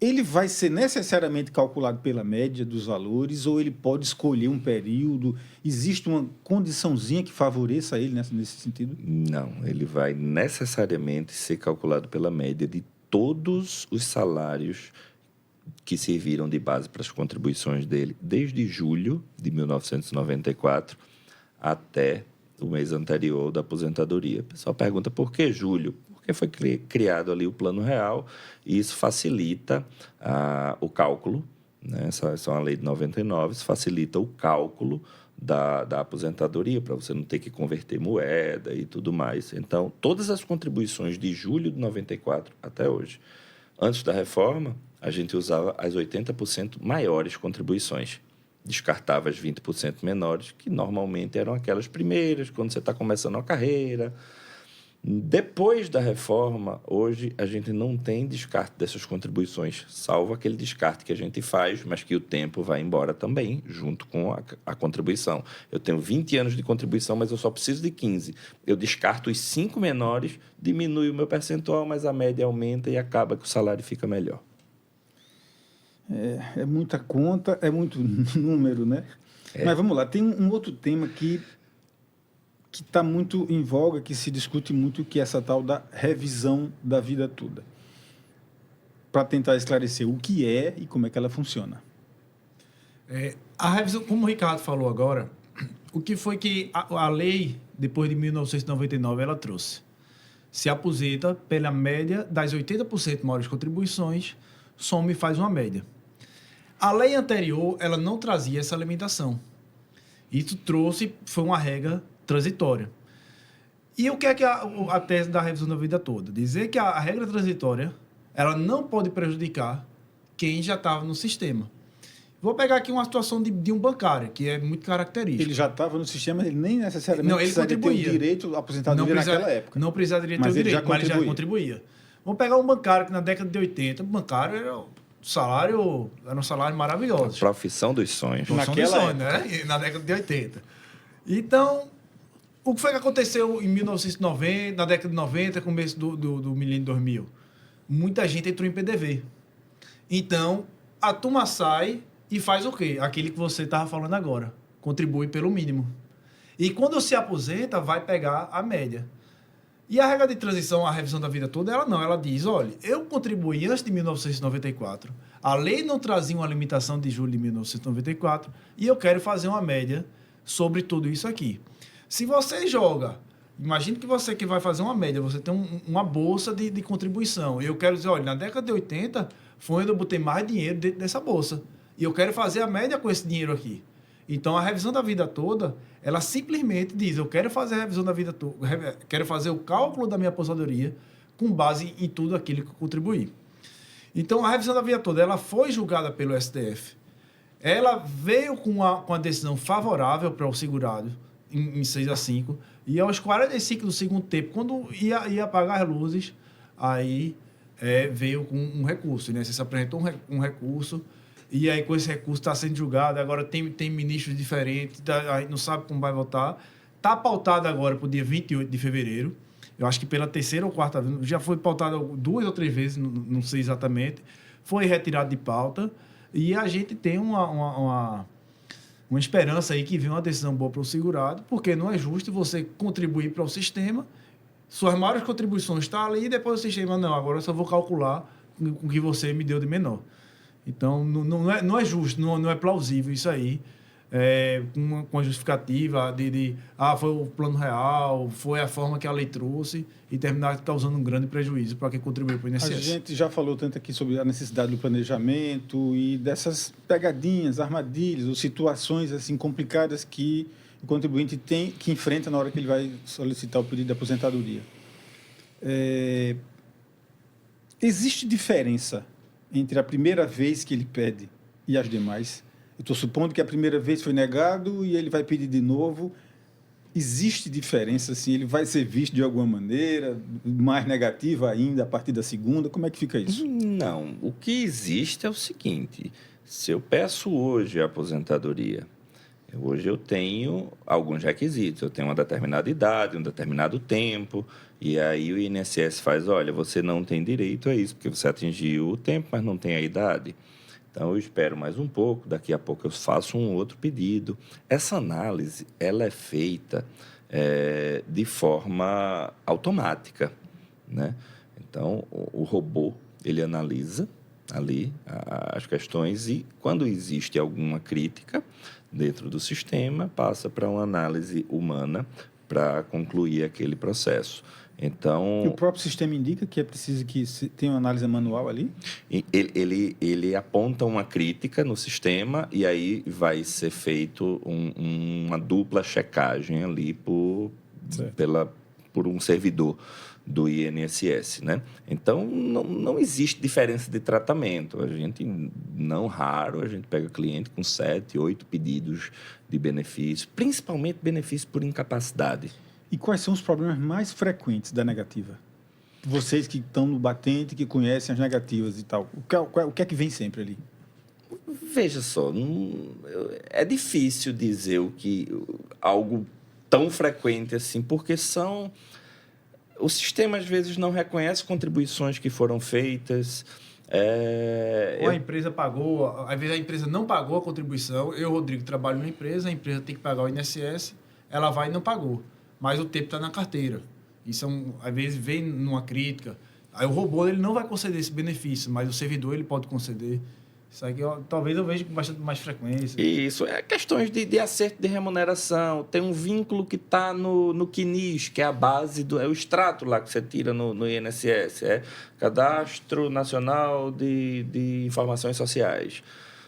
Ele vai ser necessariamente calculado pela média dos valores, ou ele pode escolher um período? Existe uma condiçãozinha que favoreça ele nesse sentido? Não, ele vai necessariamente ser calculado pela média de todos os salários que serviram de base para as contribuições dele, desde julho de 1994 até o mês anterior da aposentadoria. O pessoal pergunta por que julho? Porque foi criado ali o Plano Real, e isso facilita o cálculo, né? Essa é uma lei de 99, isso facilita o cálculo da aposentadoria, para você não ter que converter moeda e tudo mais. Então, todas as contribuições de julho de 94 até hoje. Antes da reforma, a gente usava as 80% maiores contribuições, descartava as 20% menores, que normalmente eram aquelas primeiras, quando você está começando a carreira. Depois da reforma, hoje, a gente não tem descarte dessas contribuições, salvo aquele descarte que a gente faz, mas que o tempo vai embora também, junto com a contribuição. Eu tenho 20 anos de contribuição, mas eu só preciso de 15. Eu descarto os 5 menores, diminui o meu percentual, mas a média aumenta e acaba que o salário fica melhor. É muita conta, é muito número, né? Mas vamos lá, tem um outro tema que está muito em voga, que se discute muito, que é essa tal da revisão da vida toda. para tentar esclarecer o que é e como é que ela funciona. A revisão, como o Ricardo falou agora, o que foi que a lei, depois de 1999, ela trouxe? Se aposenta pela média das 80% maiores contribuições, soma e faz uma média. A lei anterior, ela não trazia essa limitação. Isso foi uma regra transitória. E o que é que a tese da revisão da vida toda? Dizer que a regra transitória, ela não pode prejudicar quem já estava no sistema. Vou pegar aqui uma situação de um bancário, que é muito característico. Ele já estava no sistema, ele nem necessariamente não, ele precisaria contribuía. ter o direito à aposentadoria naquela época. Não precisaria ter o direito, mas ele já contribuía. Vamos pegar um bancário que na década de 80, o bancário era um salário maravilhoso. A profissão dos sonhos. Naquela época, né? Na década de 80. Então, o que foi que aconteceu em 1990, na década de 90, começo do milênio 2000? Muita gente entrou em PDV. Então, a turma sai e faz o quê? Aquilo que você estava falando agora. Contribui pelo mínimo. E quando se aposenta, vai pegar a média. E a regra de transição, a revisão da vida toda, ela diz, olha, eu contribuí antes de 1994, a lei não trazia uma limitação de julho de 1994, e eu quero fazer uma média sobre tudo isso aqui. Se você joga, imagine que você que vai fazer uma média, você tem uma bolsa de contribuição, e eu quero dizer, olha, na década de 80, foi onde eu botei mais dinheiro dentro dessa bolsa, e eu quero fazer a média com esse dinheiro aqui. Então, a revisão da vida toda, ela simplesmente diz, eu quero fazer a revisão da vida toda, quero fazer o cálculo da minha aposentadoria com base em tudo aquilo que eu contribuí. Então, a revisão da vida toda, ela foi julgada pelo STF. Ela veio com a decisão favorável para o segurado, em 6-5, e aos 45 do segundo tempo, quando ia apagar as luzes, aí veio com um recurso, né? Você se apresentou um recurso, e aí com esse recurso está sendo julgado, agora tem ministros diferentes, a gente não sabe como vai votar. Está pautado agora para o dia 28 de fevereiro, eu acho que pela terceira ou quarta vez, já foi pautado 2 ou 3 vezes, não sei exatamente, foi retirado de pauta, e a gente tem uma esperança aí que venha uma decisão boa para o segurado, porque não é justo você contribuir para o sistema, suas maiores contribuições estão ali, e depois o sistema, não, agora eu só vou calcular com o que você me deu de menor. Então, não é justo, não é plausível isso aí, com a justificativa foi o plano real, foi a forma que a lei trouxe e terminar causando um grande prejuízo para quem contribuiu para o INSS. A gente já falou tanto aqui sobre a necessidade do planejamento e dessas pegadinhas, armadilhas ou situações assim complicadas que o contribuinte que enfrenta na hora que ele vai solicitar o pedido de aposentadoria. Existe diferença entre a primeira vez que ele pede e as demais? Eu estou supondo que a primeira vez foi negado e ele vai pedir de novo. Existe diferença, assim? Ele vai ser visto de alguma maneira, mais negativa ainda a partir da segunda? Como é que fica isso? Não. O que existe é o seguinte: se eu peço hoje a aposentadoria, hoje eu tenho alguns requisitos. Eu tenho uma determinada idade, um determinado tempo, e aí o INSS faz, olha, você não tem direito a isso, porque você atingiu o tempo, mas não tem a idade. Então, eu espero mais um pouco, daqui a pouco eu faço um outro pedido. Essa análise, ela é feita de forma automática, né? Então, o robô, ele analisa ali as questões e, quando existe alguma crítica dentro do sistema, passa para uma análise humana para concluir aquele processo. Então, e o próprio sistema indica que é preciso que tenha uma análise manual ali? Ele aponta uma crítica no sistema e aí vai ser feito uma dupla checagem ali por um servidor do INSS, né? Então, não existe diferença de tratamento. A gente, não raro, a gente pega cliente com 7, 8 pedidos de benefício, principalmente benefício por incapacidade. E quais são os problemas mais frequentes da negativa? Vocês que estão no batente, que conhecem as negativas e tal, o que é que vem sempre ali? Veja só, é difícil dizer algo tão frequente assim, porque o sistema, às vezes, não reconhece contribuições que foram feitas. Ou a empresa pagou, às vezes a empresa não pagou a contribuição. Eu, Rodrigo, trabalho na empresa, a empresa tem que pagar o INSS, ela vai e não pagou, mas o tempo está na carteira. Isso, às vezes, vem numa crítica Aí o robô ele não vai conceder esse benefício, mas o servidor ele pode conceder. Isso aí talvez eu veja com bastante mais frequência. Isso, é questões de acerto de remuneração. Tem um vínculo que está no CNIS, que é a base, é o extrato lá que você tira no INSS, é Cadastro Nacional de Informações Sociais,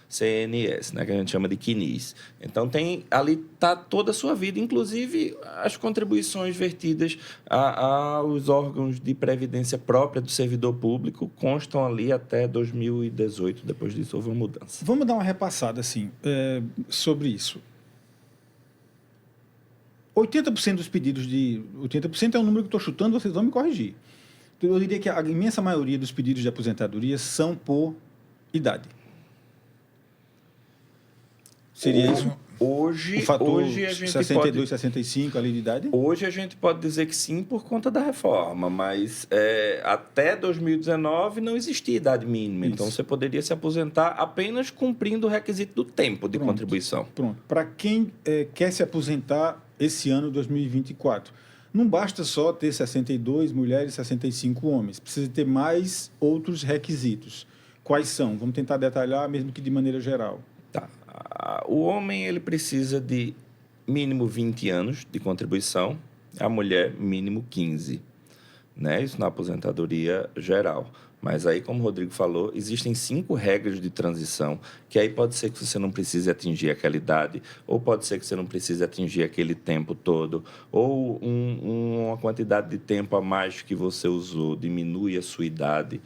CNS, né, que a gente chama de CNIS. Então, ali está toda a sua vida, inclusive as contribuições vertidas aos órgãos de previdência própria do servidor público constam ali até 2018. Depois disso, houve uma mudança. Vamos dar uma repassada assim, sobre isso. 80% dos pedidos 80% é um número que estou chutando, vocês vão me corrigir. Eu diria que a imensa maioria dos pedidos de aposentadoria são por idade. Seria isso? Hoje, o fator hoje a gente 62, 65 ali de idade? Hoje a gente pode dizer que sim por conta da reforma, mas até 2019 não existia idade mínima. Isso. Então você poderia se aposentar apenas cumprindo o requisito do tempo de contribuição. Pronto. Para quem quer se aposentar esse ano 2024, não basta só ter 62 mulheres e 65 homens. Precisa ter mais outros requisitos. Quais são? Vamos tentar detalhar, mesmo que de maneira geral. Tá. O homem ele precisa de mínimo 20 anos de contribuição, a mulher mínimo 15, né? Isso na aposentadoria geral. Mas aí, como o Rodrigo falou, existem 5 regras de transição, que aí pode ser que você não precise atingir aquela idade, ou pode ser que você não precise atingir aquele tempo todo, ou uma quantidade de tempo a mais que você usou diminui a sua idade.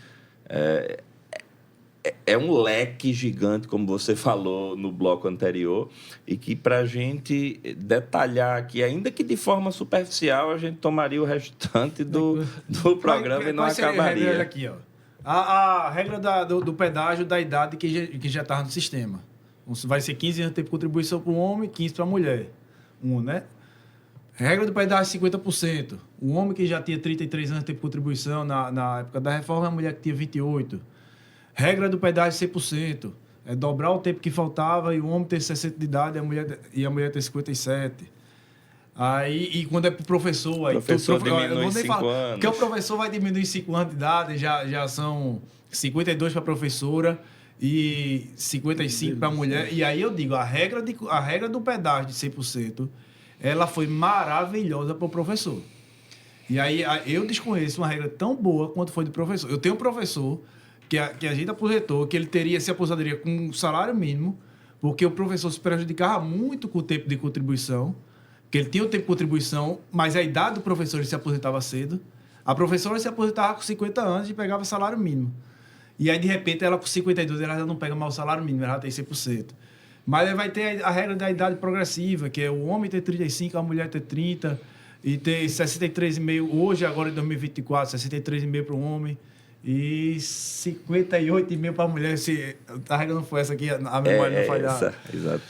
É um leque gigante, como você falou no bloco anterior, e que, para a gente detalhar aqui, ainda que de forma superficial, a gente tomaria o restante do programa e não acabaria. A regra aqui, ó. A regra do pedágio da idade que já estava no sistema. Vai ser 15 anos de tempo de contribuição para o homem, 15 para a mulher. Né? Regra do pedágio 50%. O homem que já tinha 33 anos de tempo de contribuição na época da reforma, a mulher que tinha 28. Regra do pedágio 100%. É dobrar o tempo que faltava e o homem ter 60 de idade e a mulher ter 57. E quando é para o professor... Aí, diminui 5 anos. Porque o professor vai diminuir 5 anos de idade, já são 52 para a professora e 55 para a mulher. E aí eu digo, a regra do pedágio de 100%, ela foi maravilhosa para o professor. E aí eu desconheço uma regra tão boa quanto foi do professor. Eu tenho um professor... que a gente aposentou, que ele se aposentadoria com um salário mínimo, porque o professor se prejudicava muito com o tempo de contribuição, que ele tinha o tempo de contribuição, mas a idade do professor ele se aposentava cedo. A professora se aposentava com 50 anos e pegava salário mínimo. E aí, de repente, ela com 52, ela já não pega mais o salário mínimo, ela tem 100%. Mas aí vai ter a regra da idade progressiva, que é o homem ter 35, a mulher ter 30, e ter 63,5, hoje, agora em 2024, 63,5 para o homem, e 58,5 para a mulher. A regra não foi essa aqui, a memória não falhava. Exato.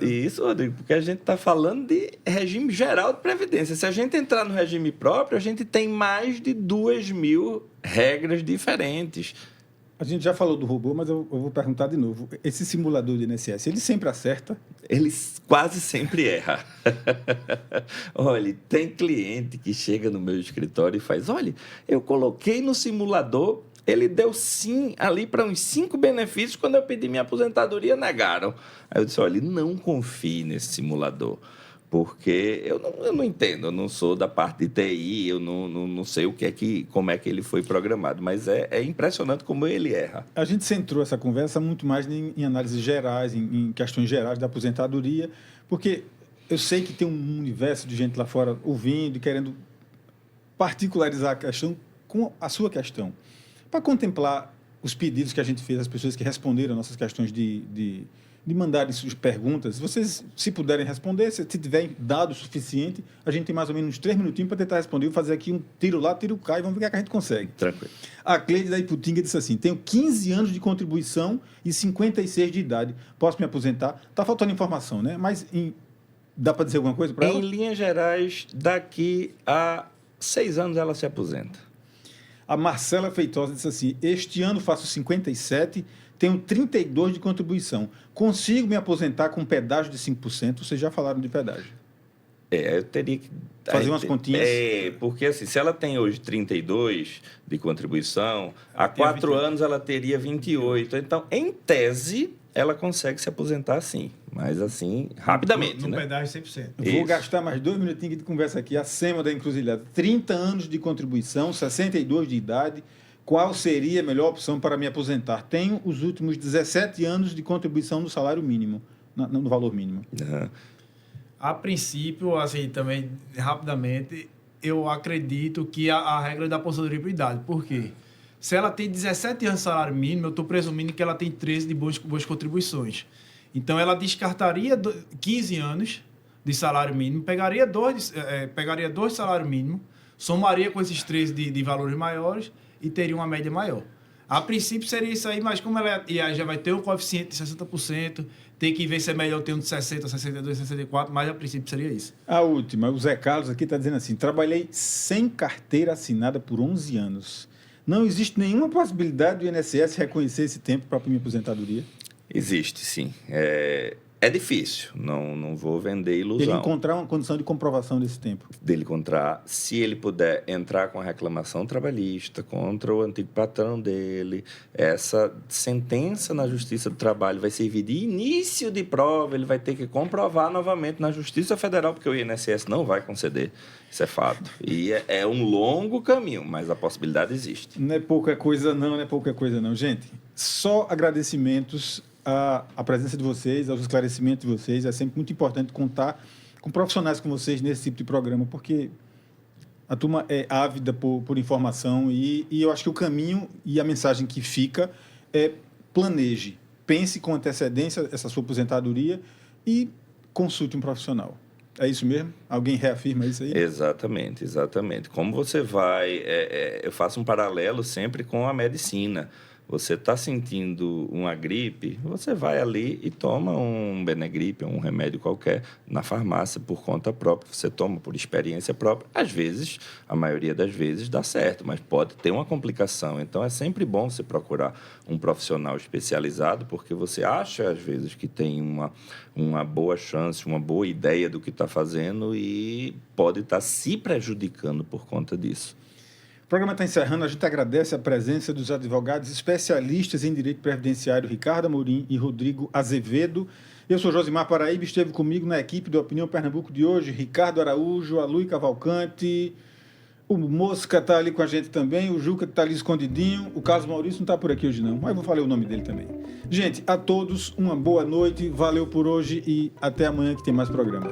Isso, Rodrigo, porque a gente está falando de regime geral de previdência. Se a gente entrar no regime próprio, a gente tem mais de 2.000 regras diferentes. A gente já falou do robô, mas eu vou perguntar de novo. Esse simulador de INSS, ele sempre acerta? Ele quase sempre erra. Olha, tem cliente que chega no meu escritório e faz, olha, eu coloquei no simulador, ele deu sim ali para uns 5 benefícios, quando eu pedi minha aposentadoria, negaram. Aí eu disse, olha, não confie nesse simulador. Porque eu não entendo, eu não sou da parte de TI, eu não sei como é que ele foi programado, mas é impressionante como ele erra. A gente centrou essa conversa muito mais em análises gerais, em questões gerais da aposentadoria, porque eu sei que tem um universo de gente lá fora ouvindo e querendo particularizar a questão com a sua questão. Para contemplar os pedidos que a gente fez, as pessoas que responderam nossas questões de mandarem suas perguntas, vocês, se puderem responder, se tiver dado suficiente, a gente tem mais ou menos uns 3 minutinhos para tentar responder. Vou fazer aqui um tiro lá, tiro cá e vamos ver o que a gente consegue. Tranquilo. A Cleide da Iputinga disse assim, tenho 15 anos de contribuição e 56 de idade. Posso me aposentar? Está faltando informação, né? Mas dá para dizer alguma coisa para ela? Em linhas gerais, daqui a 6 anos ela se aposenta. A Marcela Feitosa disse assim, este ano faço 57, tenho 32 de contribuição. Consigo me aposentar com pedágio de 5%? Vocês já falaram de pedágio. Eu teria que... Fazer umas continhas. Porque assim, se ela tem hoje 32 de contribuição, há 4 28. anos ela teria 28. Então, em tese, ela consegue se aposentar sim. Mas assim, rapidamente, No né? pedágio 100%. Vou Isso. gastar mais 2 minutinhos de conversa aqui. A SEMA da encruzilhada. 30 anos de contribuição, 62 de idade. Qual seria a melhor opção para me aposentar? Tenho os últimos 17 anos de contribuição no salário mínimo, no valor mínimo. Uhum. A princípio, assim, também, rapidamente, eu acredito que a regra da aposentadoria por idade. Por quê? Se ela tem 17 anos de salário mínimo, eu estou presumindo que ela tem 13 de boas contribuições. Então, ela descartaria 15 anos de salário mínimo, pegaria 2 de salário mínimo, somaria com esses 13 de valores maiores e teria uma média maior. A princípio seria isso aí, mas como ela já vai ter um coeficiente de 60%, tem que ver se é melhor ter um de 60, 62, 64, mas a princípio seria isso. A última, o Zé Carlos aqui está dizendo assim: trabalhei sem carteira assinada por 11 anos. Não existe nenhuma possibilidade do INSS reconhecer esse tempo para a minha aposentadoria? Existe, sim. É difícil, não vou vender ilusão. Ele encontrar uma condição de comprovação desse tempo. Dele encontrar, se ele puder entrar com a reclamação trabalhista contra o antigo patrão dele, essa sentença na Justiça do Trabalho vai servir de início de prova, ele vai ter que comprovar novamente na Justiça Federal, porque o INSS não vai conceder, isso é fato. E é um longo caminho, mas a possibilidade existe. Não é pouca coisa não, Gente, só agradecimentos à presença de vocês, aos esclarecimentos de vocês. É sempre muito importante contar com profissionais como vocês nesse tipo de programa, porque a turma é ávida por informação e eu acho que o caminho e a mensagem que fica é: planeje, pense com antecedência essa sua aposentadoria e consulte um profissional. É isso mesmo? Alguém reafirma isso aí? Exatamente. Como você vai... eu faço um paralelo sempre com a medicina. Você está sentindo uma gripe, você vai ali e toma um Benegripe, um remédio qualquer, na farmácia, por conta própria. Você toma por experiência própria. Às vezes, a maioria das vezes, dá certo, mas pode ter uma complicação. Então, é sempre bom você procurar um profissional especializado, porque você acha, às vezes, que tem uma boa chance, uma boa ideia do que está fazendo e pode estar se prejudicando por conta disso. O programa está encerrando. A gente agradece a presença dos advogados especialistas em direito previdenciário Ricardo Amorim e Rodrigo Azevedo. Eu sou Josimar Paraíba, esteve comigo na equipe do Opinião Pernambuco de hoje Ricardo Araújo, Alui Cavalcante, o Mosca está ali com a gente também, o Juca que está ali escondidinho, o Carlos Maurício não está por aqui hoje não, mas vou falar o nome dele também. Gente, a todos uma boa noite, valeu por hoje e até amanhã que tem mais programa.